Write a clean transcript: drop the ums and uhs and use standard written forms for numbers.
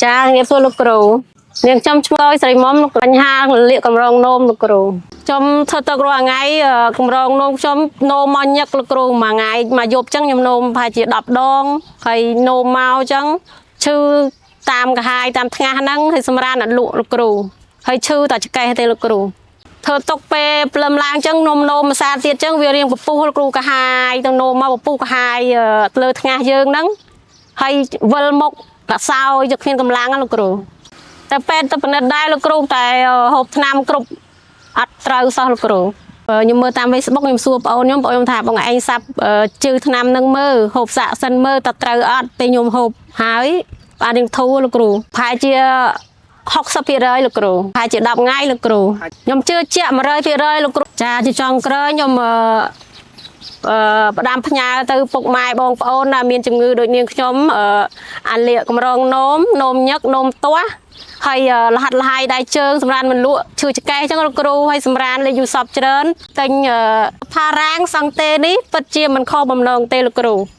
ចាងៀបសួរលោកគ្រូនាងចំឈ្មោះស្រីមុំបញ្ហាលាកកម្រងនោមលោកគ្រូចំធ្វើទឹករាល់ថ្ងៃកម្រងនោមខ្ញុំនោមមកញឹកលោកគ្រូមួយថ្ងៃមកយប់ចឹងខ្ញុំនោមប្រហែលជា10ដងហើយនោមមកចឹងឈឺតាមកាហាយតាមថ្ងាសហ្នឹងហើយសម្រានអត់លក់លោកគ្រូហើយឈឺតែឆ្កេះទេលោកគ្រូធ្វើទុកពេលព្រលឹមឡើងចឹងនោមម្សាទៀតចឹងវារៀងពពុះលោកគ្រូកាហាយទៅនោមមកពពុះកាហាយលើថ្ងាសយើងហ្នឹងហើយវិលមុខកសោយយកគ្មានកម្លាំងលោកគ្រូតែពេទ្យទៅពិនិត្យដែរលោកគ្រូតែហូបថ្នាំគ្រប់អត់ត្រូវសោះលោកគ្រូខ្ញុំមើលតាម Facebook ខ្ញុំសួរបងអូនថាបងឯងសាប់ជឿថ្នាំនឹងមើលហូបសាកសិនមើលតើត្រូវអត់ពេលខ្ញុំហូបហើយបាននឹងធូរលោកគ្រូប្រហែលជា60%លោកគ្រូប្រហែលជា10ថ្ងៃលោកគ្រូខ្ញុំជឿជាក់100%លោកគ្រូចាជាចុងក្រោយខ្ញុំផ្ដាំផ្ញើទៅពុកម៉ែបងប្អូនដែលមានជំងឺដូចនាងខ្ញុំអាលាកកម្រងនោមញឹកនោមទាស់ហើយលហាត់លហាយដៃជើងសម្រានមិនលក់ឈឺឆ្កែអញ្ចឹងលោកគ្រូហើយសម្រានលេខយូសពច្រើនតែញផារាងសង់តេនេះពិតជាមិនខុសបំណងទេលោកគ្រូ